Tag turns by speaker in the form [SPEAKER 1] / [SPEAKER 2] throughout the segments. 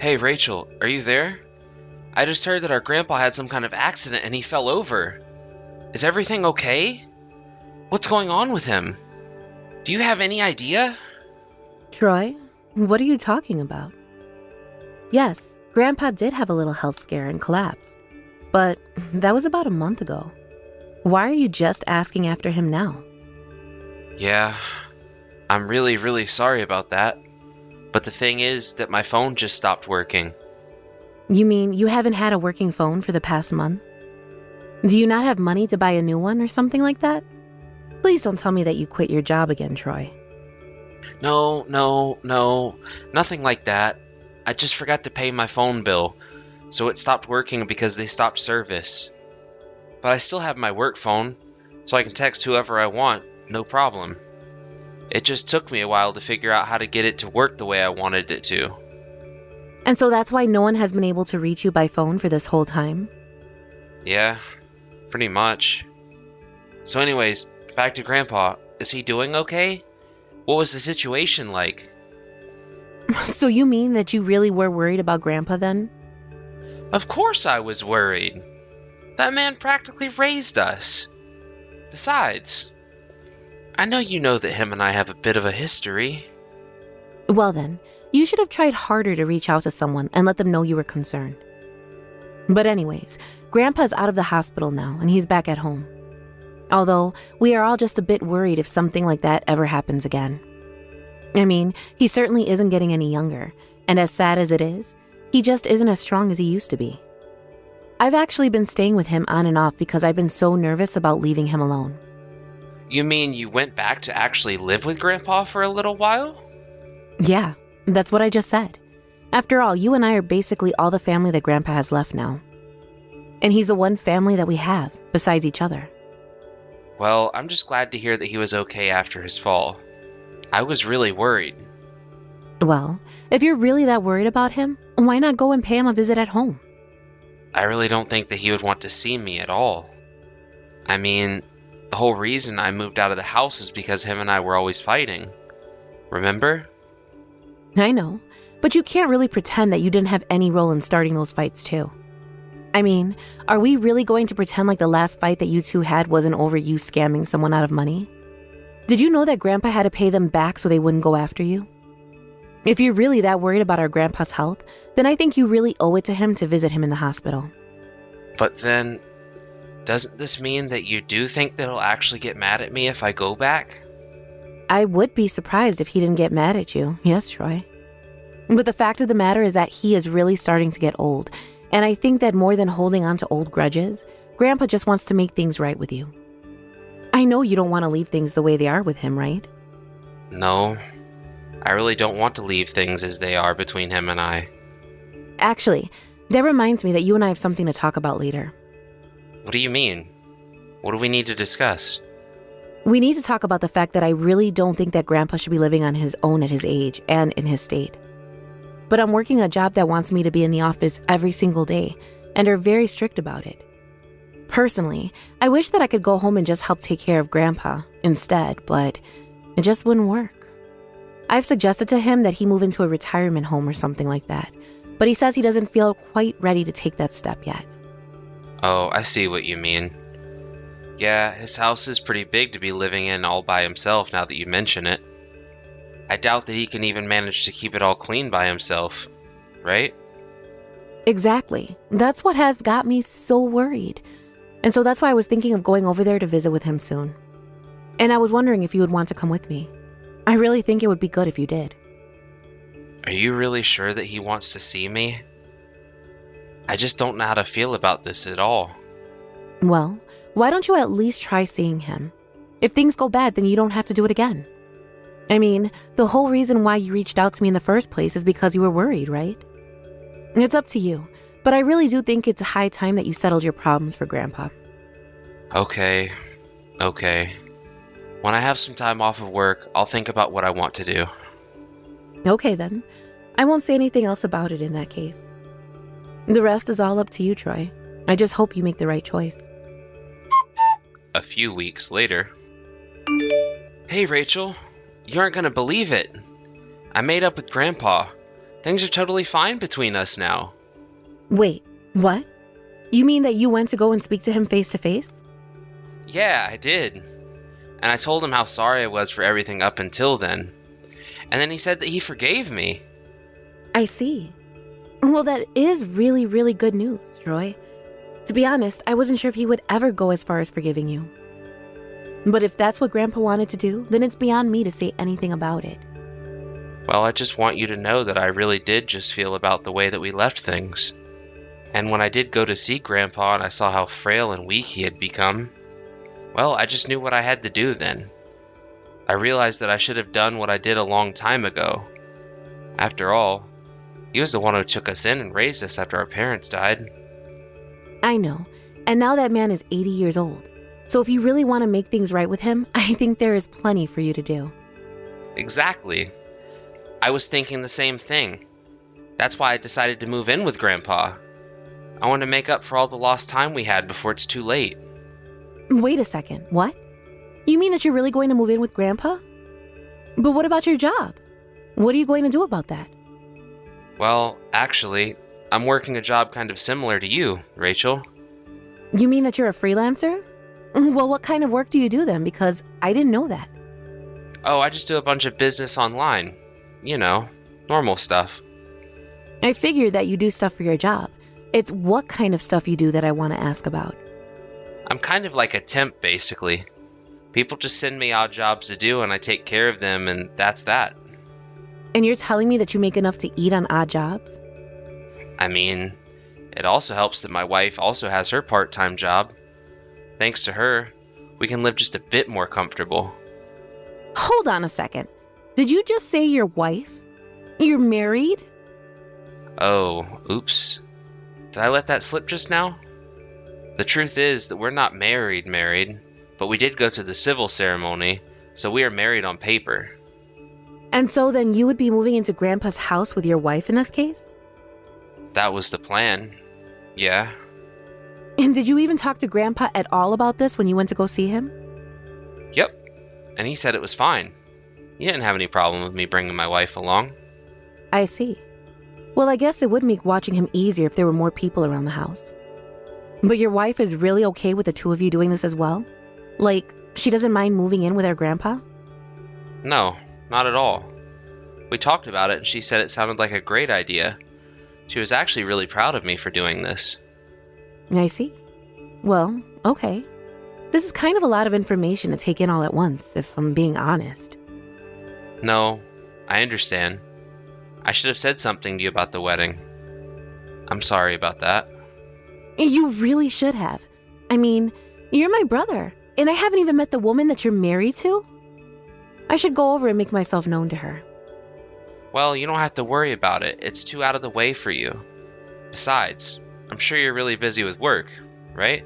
[SPEAKER 1] Hey Rachel, are you there? I just heard that our grandpa had some kind of accident and he fell over. Is everything okay? What's going on with him? Do you have any idea?
[SPEAKER 2] Troy, what are you talking about? Yes, Grandpa did have a little health scare and collapsed. But that was about a month ago. Why are you just asking after him now?
[SPEAKER 1] Yeah, I'm really sorry about that. But the thing is that my phone just stopped working.
[SPEAKER 2] You mean you haven't had a working phone for the past month? Do you not have money to buy a new one or something like that? Please don't tell me that you quit your job again, Troy.
[SPEAKER 1] No, nothing like that. I just forgot to pay my phone bill, so it stopped working because they stopped service. But I still have my work phone, so I can text whoever I want, no problem. It just took me a while to figure out how to get it to work the way I wanted it to.
[SPEAKER 2] And so that's why no one has been able to reach you by phone for this whole time?
[SPEAKER 1] Yeah, pretty much. So anyways, back to Grandpa. Is he doing okay? What was the situation like?
[SPEAKER 2] So you mean that you really were worried about Grandpa then?
[SPEAKER 1] Of course I was worried. That man practically raised us. Besides, I know you know that him and I have a bit of a history.
[SPEAKER 2] Well then, you should have tried harder to reach out to someone and let them know you were concerned. But anyways, Grandpa's out of the hospital now and he's back at home. Although, we are all just a bit worried if something like that ever happens again. I mean, he certainly isn't getting any younger, and as sad as it is, he just isn't as strong as he used to be. I've actually been staying with him on and off because I've been so nervous about leaving him alone.
[SPEAKER 1] You mean you went back to actually live with Grandpa for a little while?
[SPEAKER 2] Yeah, that's what I just said. After all, you and I are basically all the family that Grandpa has left now. And he's the one family that we have, besides each other.
[SPEAKER 1] Well, I'm just glad to hear that he was okay after his fall. I was really worried.
[SPEAKER 2] Well, if you're really that worried about him, why not go and pay him a visit at home?
[SPEAKER 1] I really don't think that he would want to see me at all. I mean, the whole reason I moved out of the house is because him and I were always fighting. Remember?
[SPEAKER 2] I know, but you can't really pretend that you didn't have any role in starting those fights too. I mean, are we really going to pretend like the last fight that you two had wasn't over you scamming someone out of money? Did you know that Grandpa had to pay them back so they wouldn't go after you? If you're really that worried about our Grandpa's health, then I think you really owe it to him to visit him in the hospital.
[SPEAKER 1] But then, doesn't this mean that you do think that he'll actually get mad at me if I go back?
[SPEAKER 2] I would be surprised if he didn't get mad at you, yes, Troy. But the fact of the matter is that he is really starting to get old, and I think that more than holding on to old grudges, Grandpa just wants to make things right with you. I know you don't want to leave things the way they are with him, right?
[SPEAKER 1] No, I really don't want to leave things as they are between him and I.
[SPEAKER 2] Actually, that reminds me that you and I have something to talk about later.
[SPEAKER 1] What do you mean? What do we need to discuss?
[SPEAKER 2] We need to talk about the fact that I really don't think that Grandpa should be living on his own at his age and in his state. But I'm working a job that wants me to be in the office every single day, and are very strict about it. Personally, I wish that I could go home and just help take care of Grandpa instead, but it just wouldn't work. I've suggested to him that he move into a retirement home or something like that, but he says he doesn't feel quite ready to take that step yet.
[SPEAKER 1] Oh, I see what you mean. Yeah, his house is pretty big to be living in all by himself now that you mention it. I doubt that he can even manage to keep it all clean by himself, right?
[SPEAKER 2] Exactly. That's what has got me so worried. And so that's why I was thinking of going over there to visit with him soon. And I was wondering if you would want to come with me. I really think it would be good if you did.
[SPEAKER 1] Are you really sure that he wants to see me? I just don't know how to feel about this at all.
[SPEAKER 2] Well, why don't you at least try seeing him? If things go bad, then you don't have to do it again. I mean, the whole reason why you reached out to me in the first place is because you were worried, right? It's up to you, but I really do think it's high time that you settled your problems for Grandpa.
[SPEAKER 1] Okay. When I have some time off of work, I'll think about what I want to do.
[SPEAKER 2] Okay then. I won't say anything else about it in that case. The rest is all up to you, Troy. I just hope you make the right choice.
[SPEAKER 1] A few weeks later. Hey Rachel, you aren't gonna believe it. I made up with Grandpa. Things are totally fine between us now.
[SPEAKER 2] Wait, what? You mean that you went to go and speak to him face to face?
[SPEAKER 1] Yeah, I did. And I told him how sorry I was for everything up until then. And then he said that he forgave me.
[SPEAKER 2] I see. Well, that is really, really good news, Troy. To be honest, I wasn't sure if he would ever go as far as forgiving you. But if that's what Grandpa wanted to do, then it's beyond me to say anything about it.
[SPEAKER 1] Well, I just want you to know that I really did just feel about the way that we left things. And when I did go to see Grandpa and I saw how frail and weak he had become, well, I just knew what I had to do then. I realized that I should have done what I did a long time ago. After all, he was the one who took us in and raised us after our parents died.
[SPEAKER 2] I know, and now that man is 80 years old. So if you really want to make things right with him, I think there is plenty for you to do.
[SPEAKER 1] Exactly. I was thinking the same thing. That's why I decided to move in with Grandpa. I want to make up for all the lost time we had before it's too late.
[SPEAKER 2] Wait a second, what? You mean that you're really going to move in with Grandpa? But what about your job? What are you going to do about that?
[SPEAKER 1] Well, actually, I'm working a job kind of similar to you, Rachel.
[SPEAKER 2] You mean that you're a freelancer? Well, what kind of work do you do then? Because I didn't know that.
[SPEAKER 1] Oh, I just do a bunch of business online. You know, normal stuff.
[SPEAKER 2] I figured that you do stuff for your job. It's what kind of stuff you do that I want to ask about.
[SPEAKER 1] I'm kind of like a temp, basically. People just send me odd jobs to do and I take care of them, and that's that.
[SPEAKER 2] And you're telling me that you make enough to eat on odd jobs?
[SPEAKER 1] I mean, it also helps that my wife also has her part-time job. Thanks to her, we can live just a bit more comfortable.
[SPEAKER 2] Hold on a second. Did you just say your wife? You're married?
[SPEAKER 1] Oh, oops. Did I let that slip just now? The truth is that we're not married, but we did go to the civil ceremony, so we are married on paper.
[SPEAKER 2] And so then you would be moving into Grandpa's house with your wife in this case?
[SPEAKER 1] That was the plan. Yeah.
[SPEAKER 2] And did you even talk to Grandpa at all about this when you went to go see him?
[SPEAKER 1] Yep. And he said it was fine. He didn't have any problem with me bringing my wife along.
[SPEAKER 2] I see. Well, I guess it would make watching him easier if there were more people around the house. But your wife is really okay with the two of you doing this as well? Like, she doesn't mind moving in with her grandpa?
[SPEAKER 1] No, not at all. We talked about it and she said it sounded like a great idea. She was actually really proud of me for doing this.
[SPEAKER 2] I see. Well, okay. This is kind of a lot of information to take in all at once, if I'm being honest.
[SPEAKER 1] No, I understand. I should have said something to you about the wedding. I'm sorry about that.
[SPEAKER 2] You really should have. I mean, you're my brother, and I haven't even met the woman that you're married to. I should go over and make myself known to her.
[SPEAKER 1] Well, you don't have to worry about it. It's too out of the way for you. Besides, I'm sure you're really busy with work, right?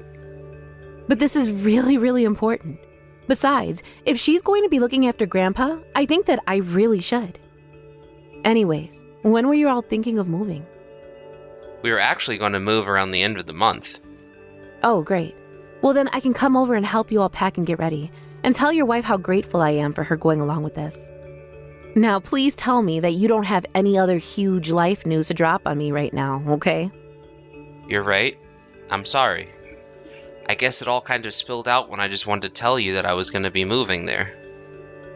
[SPEAKER 2] But this is really, really important. Besides, if she's going to be looking after Grandpa, I think that I really should. Anyways, when were you all thinking of moving?
[SPEAKER 1] We were actually going to move around the end of the month.
[SPEAKER 2] Oh, great. Well, then I can come over and help you all pack and get ready, and tell your wife how grateful I am for her going along with this. Now, please tell me that you don't have any other huge life news to drop on me right now, okay?
[SPEAKER 1] You're right. I'm sorry. I guess it all kind of spilled out when I just wanted to tell you that I was going to be moving there.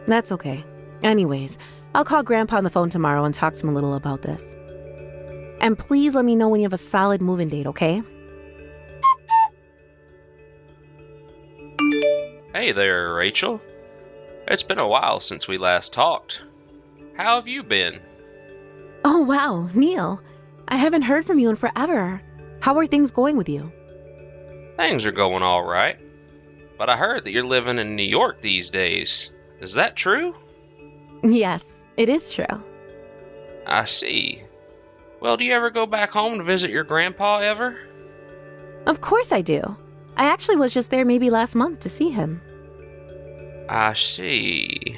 [SPEAKER 2] That's okay. Anyways, I'll call Grandpa on the phone tomorrow and talk to him a little about this. And please let me know when you have a solid move-in date, okay?
[SPEAKER 1] Hey there, Rachel. It's been a while since we last talked. How have you been?
[SPEAKER 2] Oh, wow, Neil. I haven't heard from you in forever. How are things going with you?
[SPEAKER 1] Things are going all right. But I heard that you're living in New York these days. Is that true?
[SPEAKER 2] Yes, it is true.
[SPEAKER 1] I see. Well, do you ever go back home to visit your grandpa ever?
[SPEAKER 2] Of course I do. I actually was just there maybe last month to see him.
[SPEAKER 1] I see.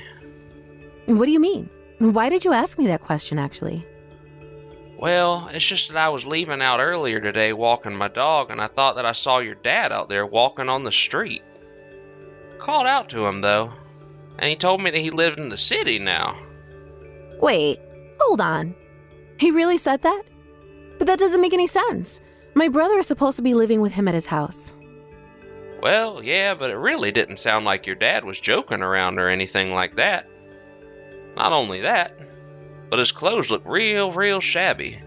[SPEAKER 2] What do you mean? Why did you ask me that question, actually?
[SPEAKER 1] Well, it's just that I was leaving out earlier today walking my dog, and I thought that I saw your dad out there walking on the street. Called out to him, though, and he told me that he lived in the city now.
[SPEAKER 2] Wait, hold on. He really said that? But that doesn't make any sense. My brother is supposed to be living with him at his house.
[SPEAKER 1] Well, yeah, but it really didn't sound like your dad was joking around or anything like that. Not only that, but his clothes looked real shabby.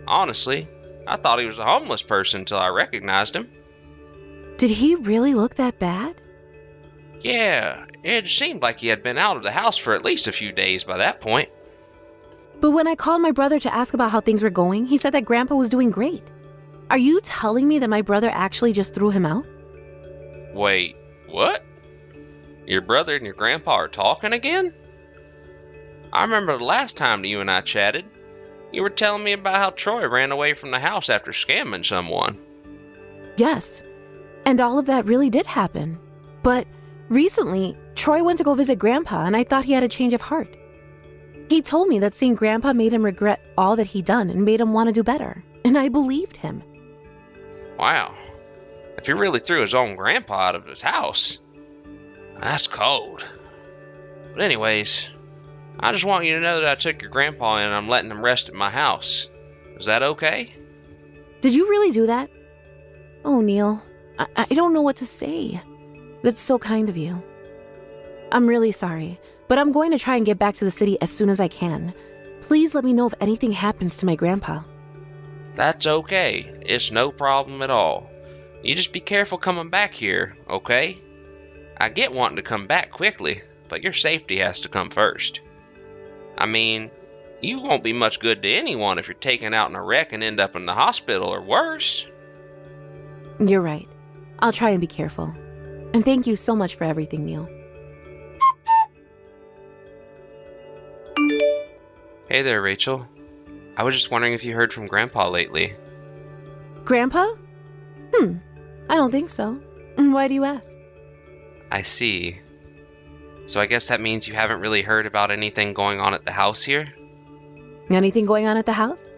[SPEAKER 1] Honestly, I thought he was a homeless person till I recognized him.
[SPEAKER 2] Did he really look that bad?
[SPEAKER 1] Yeah, it seemed like he had been out of the house for at least a few days by that point.
[SPEAKER 2] But when I called my brother to ask about how things were going, he said that Grandpa was doing great. Are you telling me that my brother actually just threw him out?
[SPEAKER 1] Wait, what? Your brother and your grandpa are talking again? I remember the last time you and I chatted, you were telling me about how Troy ran away from the house after scamming someone.
[SPEAKER 2] Yes, and all of that really did happen. But recently, Troy went to go visit Grandpa, and I thought he had a change of heart. He told me that seeing Grandpa made him regret all that he'd done and made him want to do better, and I believed him.
[SPEAKER 1] Wow, if he really threw his own grandpa out of his house, that's cold. But anyways, I just want you to know that I took your grandpa in and I'm letting him rest at my house. Is that okay?
[SPEAKER 2] Did you really do that? Oh, Neil, I don't know what to say. That's so kind of you. I'm really sorry, but I'm going to try and get back to the city as soon as I can. Please let me know if anything happens to my grandpa.
[SPEAKER 1] That's okay. It's no problem at all. You just be careful coming back here, okay? I get wanting to come back quickly, but your safety has to come first. I mean, you won't be much good to anyone if you're taken out in a wreck and end up in the hospital or worse.
[SPEAKER 2] You're right. I'll try and be careful. And thank you so much for everything, Neil.
[SPEAKER 1] Hey there, Rachel. I was just wondering if you heard from Grandpa lately.
[SPEAKER 2] Grandpa? I don't think so. Why do you ask?
[SPEAKER 1] I see. So I guess that means you haven't really heard about anything going on at the house here?
[SPEAKER 2] Anything going on at the house?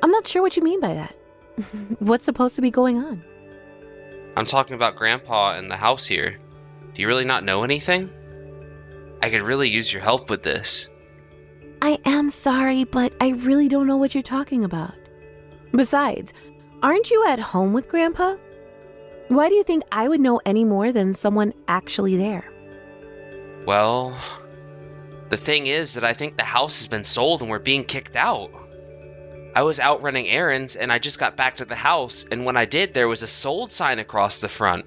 [SPEAKER 2] I'm not sure what you mean by that. What's supposed to be going on?
[SPEAKER 1] I'm talking about Grandpa and the house here. Do you really not know anything? I could really use your help with this.
[SPEAKER 2] I am sorry, but I really don't know what you're talking about. Besides, aren't you at home with Grandpa? Why do you think I would know any more than someone actually there?
[SPEAKER 1] Well, the thing is that I think the house has been sold and we're being kicked out. I was out running errands and I just got back to the house, and when I did, there was a sold sign across the front.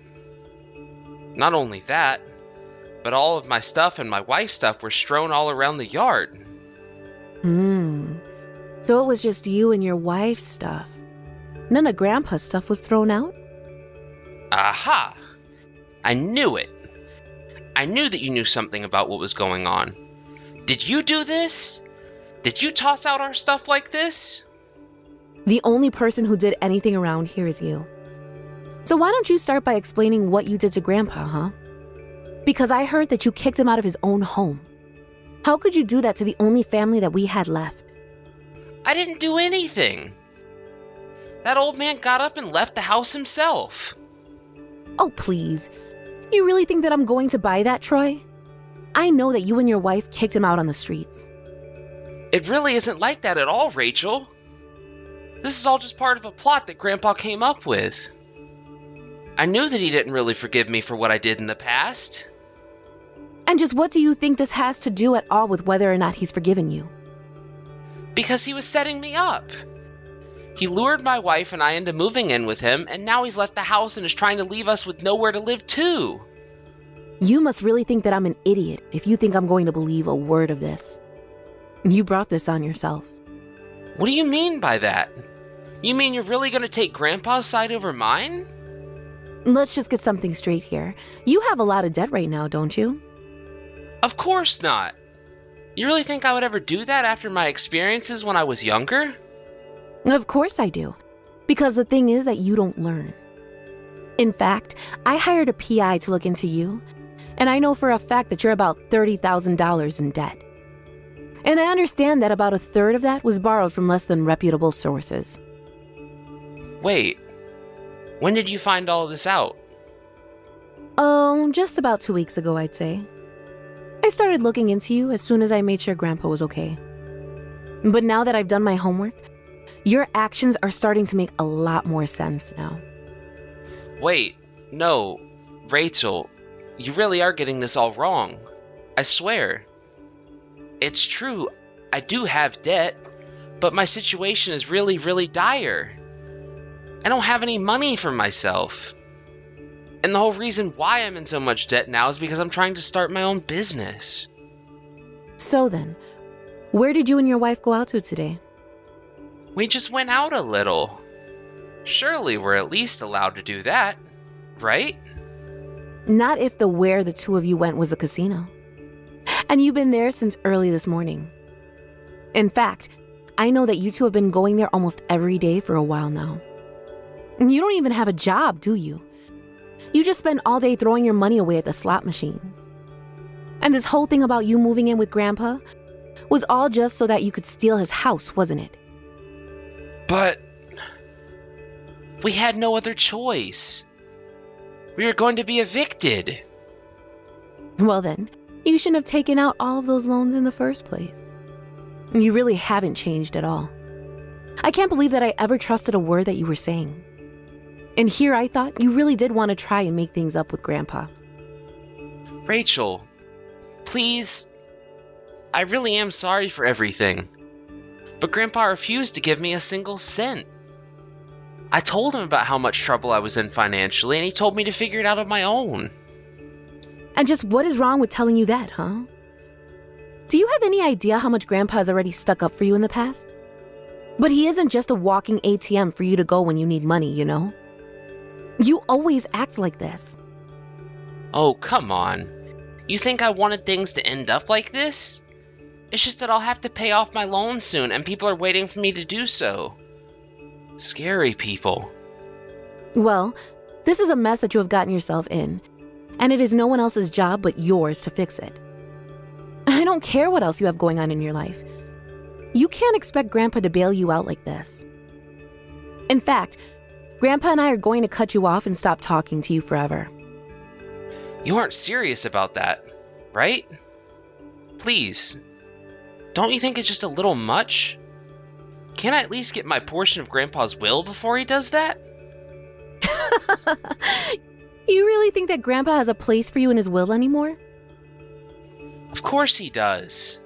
[SPEAKER 1] Not only that, but all of my stuff and my wife's stuff were strewn all around the yard.
[SPEAKER 2] So it was just you and your wife's stuff. None of Grandpa's stuff was thrown out?
[SPEAKER 1] Aha! I knew it. I knew that you knew something about what was going on. Did you do this? Did you toss out our stuff like this?
[SPEAKER 2] The only person who did anything around here is you. So why don't you start by explaining what you did to Grandpa, huh? Because I heard that you kicked him out of his own home. How could you do that to the only family that we had left?
[SPEAKER 1] I didn't do anything. That old man got up and left the house himself.
[SPEAKER 2] Oh, please. You really think that I'm going to buy that, Troy? I know that you and your wife kicked him out on the streets.
[SPEAKER 1] It really isn't like that at all, Rachel. This is all just part of a plot that Grandpa came up with. I knew that he didn't really forgive me for what I did in the past.
[SPEAKER 2] And just what do you think this has to do at all with whether or not he's forgiven you?
[SPEAKER 1] Because he was setting me up. He lured my wife and I into moving in with him, and now he's left the house and is trying to leave us with nowhere to live too.
[SPEAKER 2] You must really think that I'm an idiot if you think I'm going to believe a word of this. You brought this on yourself.
[SPEAKER 1] What do you mean by that? You mean you're really going to take Grandpa's side over mine?
[SPEAKER 2] Let's just get something straight here. You have a lot of debt right now, don't you?
[SPEAKER 1] Of course not. You really think I would ever do that after my experiences when I was younger?
[SPEAKER 2] Of course I do. Because the thing is that you don't learn. In fact, I hired a PI to look into you, and I know for a fact that you're about $30,000 in debt. And I understand that about a third of that was borrowed from less than reputable sources.
[SPEAKER 1] Wait, when did you find all of this out?
[SPEAKER 2] Oh, just about 2 weeks ago, I'd say. I started looking into you as soon as I made sure Grandpa was okay. But now that I've done my homework, your actions are starting to make a lot more sense now.
[SPEAKER 1] Wait, no, Rachel, you really are getting this all wrong. I swear. It's true, I do have debt, but my situation is really, really dire. I don't have any money for myself. And the whole reason why I'm in so much debt now is because I'm trying to start my own business.
[SPEAKER 2] So then, where did you and your wife go out to today?
[SPEAKER 1] We just went out a little. Surely we're at least allowed to do that, right?
[SPEAKER 2] Not if the where the two of you went was a casino. And you've been there since early this morning. In fact, I know that you two have been going there almost every day for a while now. You don't even have a job, do you? You just spend all day throwing your money away at the slot machines. And this whole thing about you moving in with Grandpa was all just so that you could steal his house, wasn't it?
[SPEAKER 1] But we had no other choice. We were going to be evicted.
[SPEAKER 2] Well then, you shouldn't have taken out all of those loans in the first place. You really haven't changed at all. I can't believe that I ever trusted a word that you were saying. And here I thought you really did want to try and make things up with Grandpa.
[SPEAKER 1] Rachel, please. I really am sorry for everything. But Grandpa refused to give me a single cent. I told him about how much trouble I was in financially, and he told me to figure it out on my own.
[SPEAKER 2] And just what is wrong with telling you that, huh? Do you have any idea how much Grandpa has already stuck up for you in the past? But he isn't just a walking ATM for you to go when you need money, you know? You always act like this.
[SPEAKER 1] Oh, come on. You think I wanted things to end up like this? It's just that I'll have to pay off my loan soon, and people are waiting for me to do so. Scary people.
[SPEAKER 2] Well, this is a mess that you have gotten yourself in, and it is no one else's job but yours to fix it. I don't care what else you have going on in your life. You can't expect Grandpa to bail you out like this. In fact, Grandpa and I are going to cut you off and stop talking to you forever.
[SPEAKER 1] You aren't serious about that, right? Please. Don't you think it's just a little much? Can't I at least get my portion of Grandpa's will before he does that?
[SPEAKER 2] You really think that Grandpa has a place for you in his will anymore?
[SPEAKER 1] Of course he does.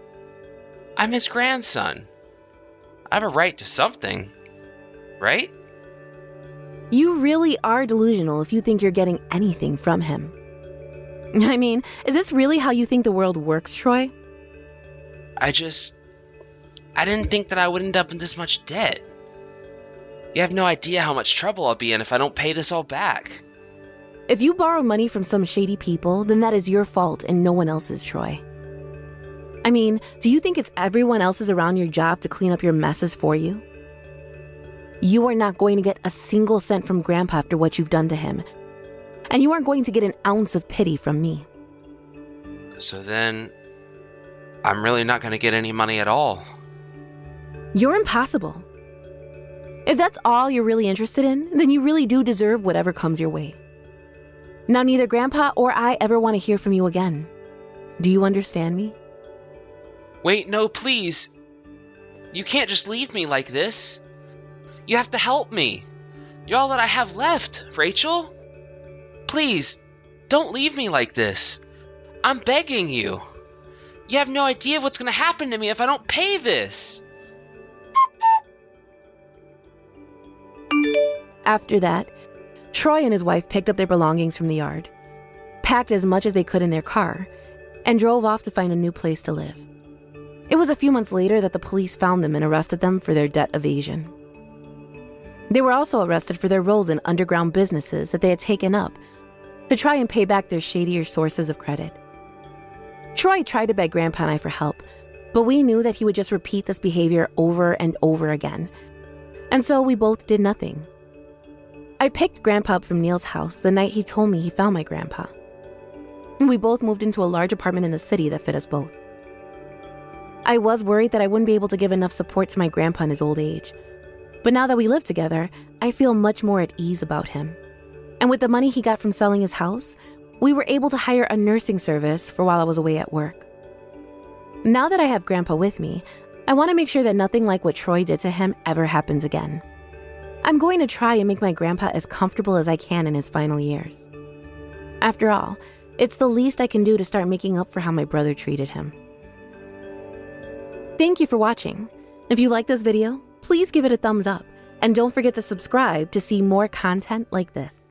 [SPEAKER 1] I'm his grandson. I have a right to something, right?
[SPEAKER 2] You really are delusional if you think you're getting anything from him. I mean, is this really how you think the world works, Troy?
[SPEAKER 1] I didn't think that I would end up in this much debt. You have no idea how much trouble I'll be in if I don't pay this all back.
[SPEAKER 2] If you borrow money from some shady people, then that is your fault and no one else's, Troy. I mean, do you think it's everyone else's around your job to clean up your messes for you? You are not going to get a single cent from Grandpa after what you've done to him. And you aren't going to get an ounce of pity from me.
[SPEAKER 1] So then, I'm really not going to get any money at all.
[SPEAKER 2] You're impossible. If that's all you're really interested in, then you really do deserve whatever comes your way. Now, neither Grandpa or I ever want to hear from you again. Do you understand me?
[SPEAKER 1] Wait, no, please. You can't just leave me like this. You have to help me. You're all that I have left, Rachel. Please, don't leave me like this. I'm begging you. You have no idea what's going to happen to me if I don't pay this.
[SPEAKER 2] After that, Troy and his wife picked up their belongings from the yard, packed as much as they could in their car, and drove off to find a new place to live. It was a few months later that the police found them and arrested them for their debt evasion. They were also arrested for their roles in underground businesses that they had taken up to try and pay back their shadier sources of credit. Troy tried to beg Grandpa and I for help, but we knew that he would just repeat this behavior over and over again, and so we both did nothing. I picked Grandpa up from Neil's house the night he told me he found my grandpa. We both moved into a large apartment in the city that fit us both. I was worried that I wouldn't be able to give enough support to my grandpa in his old age, but now that we live together, I feel much more at ease about him. And with the money he got from selling his house, we were able to hire a nursing service for while I was away at work. Now that I have Grandpa with me, I want to make sure that nothing like what Troy did to him ever happens again. I'm going to try and make my grandpa as comfortable as I can in his final years. After all, it's the least I can do to start making up for how my brother treated him. Thank you for watching. If you like this video, please give it a thumbs up and don't forget to subscribe to see more content like this.